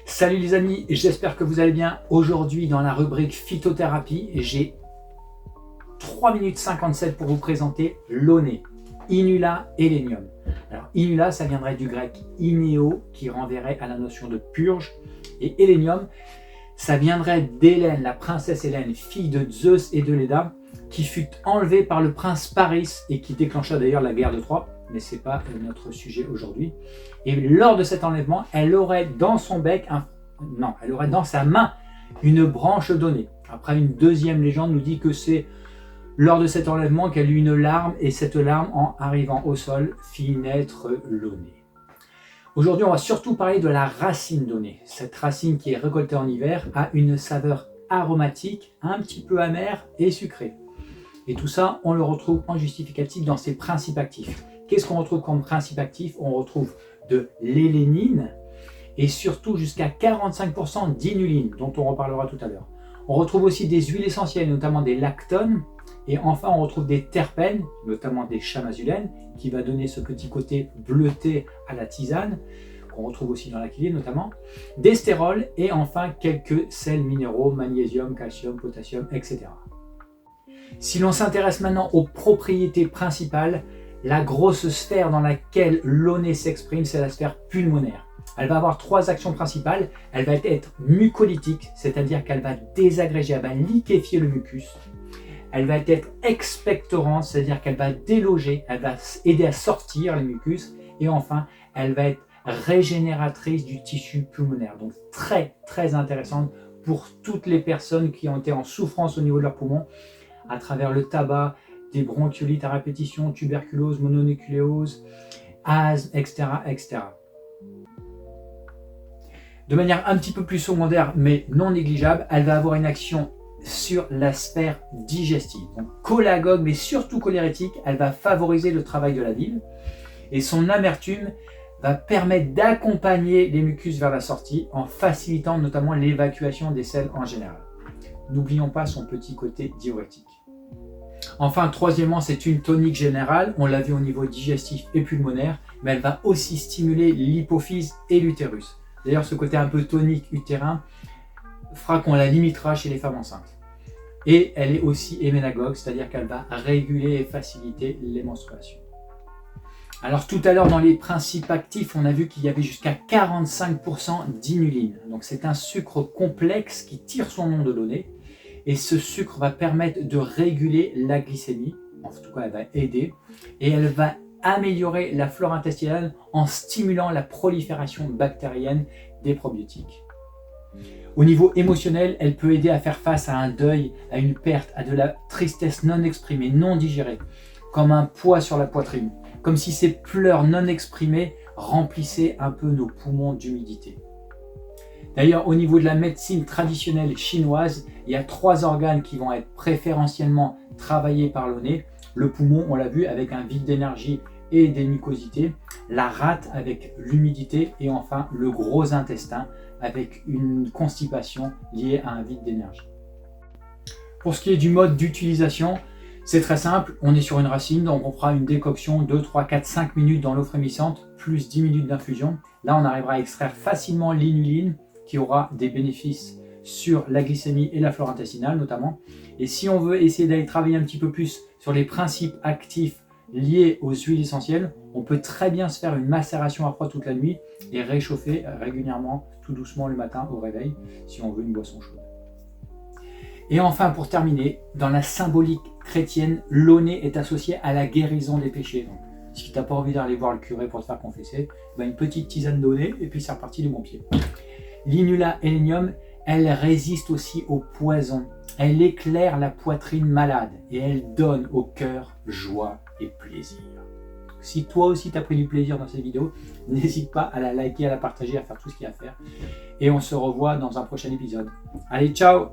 Salut les amis, j'espère que vous allez bien. Aujourd'hui dans la rubrique phytothérapie, j'ai 3 minutes 57 pour vous présenter l'Oné, Inula Helenium. Alors Inula, ça viendrait du grec inéo qui renverrait à la notion de purge, et Helenium, ça viendrait d'Hélène, la princesse Hélène, fille de Zeus et de Léda, qui fut enlevée par le prince Paris et qui déclencha d'ailleurs la guerre de Troie, mais ce n'est pas notre sujet aujourd'hui. Et lors de cet enlèvement, elle aurait dans son bec, elle aurait dans sa main une branche d'Oné. Après, une deuxième légende nous dit que c'est lors de cet enlèvement qu'elle eut une larme, et cette larme, en arrivant au sol, fit naître l'Oné. Aujourd'hui, on va surtout parler de la racine d'Oné. Cette racine qui est récoltée en hiver a une saveur aromatique, un petit peu amère et sucrée. Et tout ça, on le retrouve en justificatif dans ses principes actifs. Qu'est-ce qu'on retrouve comme principe actif? On retrouve de l'hélénine et surtout jusqu'à 45% d'inuline, dont on reparlera tout à l'heure. On retrouve aussi des huiles essentielles, notamment des lactones. Et enfin, on retrouve des terpènes, notamment des chamazulènes, qui va donner ce petit côté bleuté à la tisane, qu'on retrouve aussi dans la chili notamment, des stérols et enfin quelques sels minéraux, magnésium, calcium, potassium, etc. Si l'on s'intéresse maintenant aux propriétés principales, la grosse sphère dans laquelle l'Oné s'exprime, c'est la sphère pulmonaire. Elle va avoir 3 actions principales. Elle va être mucolytique, c'est-à-dire qu'elle va désagréger, elle va liquéfier le mucus. Elle va être expectorante, c'est-à-dire qu'elle va déloger, elle va aider à sortir le mucus. Et enfin, elle va être régénératrice du tissu pulmonaire. Donc très très intéressante pour toutes les personnes qui ont été en souffrance au niveau de leurs poumons à travers le tabac, des bronchiolites à répétition, tuberculose, mononucléose, asthme, etc., etc. De manière un petit peu plus secondaire, mais non négligeable, elle va avoir une action sur la sphère digestive. Donc cholagogue, mais surtout cholérétique, elle va favoriser le travail de la bile. Et son amertume va permettre d'accompagner les mucus vers la sortie en facilitant notamment l'évacuation des selles en général. N'oublions pas son petit côté diurétique. Enfin, troisièmement, c'est une tonique générale, on l'a vu au niveau digestif et pulmonaire, mais elle va aussi stimuler l'hypophyse et l'utérus. D'ailleurs, ce côté un peu tonique utérin fera qu'on la limitera chez les femmes enceintes. Et elle est aussi héménagogue, c'est-à-dire qu'elle va réguler et faciliter les menstruations. Alors tout à l'heure, dans les principes actifs, on a vu qu'il y avait jusqu'à 45% d'inuline. Donc c'est un sucre complexe qui tire son nom de l'Oné. Et ce sucre va permettre de réguler la glycémie, en tout cas elle va aider, et elle va améliorer la flore intestinale en stimulant la prolifération bactérienne des probiotiques. Au niveau émotionnel, elle peut aider à faire face à un deuil, à une perte, à de la tristesse non exprimée, non digérée, comme un poids sur la poitrine, comme si ces pleurs non exprimés remplissaient un peu nos poumons d'humidité. D'ailleurs, au niveau de la médecine traditionnelle chinoise, il y a 3 organes qui vont être préférentiellement travaillés par l'Oné. Le poumon, on l'a vu, avec un vide d'énergie et des mucosités. La rate avec l'humidité. Et enfin, le gros intestin avec une constipation liée à un vide d'énergie. Pour ce qui est du mode d'utilisation, c'est très simple. On est sur une racine, donc on fera une décoction 2, 3, 4, 5 minutes dans l'eau frémissante, plus 10 minutes d'infusion. Là, on arrivera à extraire facilement l'inuline, qui aura des bénéfices sur la glycémie et la flore intestinale notamment. Et si on veut essayer d'aller travailler un petit peu plus sur les principes actifs liés aux huiles essentielles, on peut très bien se faire une macération à froid toute la nuit et réchauffer régulièrement, tout doucement le matin au réveil, si on veut une boisson chaude. Et enfin, pour terminer, dans la symbolique chrétienne, l'Oné est associé à la guérison des péchés. Donc, si tu n'as pas envie d'aller voir le curé pour te faire confesser, une petite tisane d'Oné et puis c'est reparti du bon pied. L'Inula Helenium, elle résiste aussi au poison. Elle éclaire la poitrine malade et elle donne au cœur joie et plaisir. Si toi aussi tu as pris du plaisir dans cette vidéo, n'hésite pas à la liker, à la partager, à faire tout ce qu'il y a à faire. Et on se revoit dans un prochain épisode. Allez, ciao!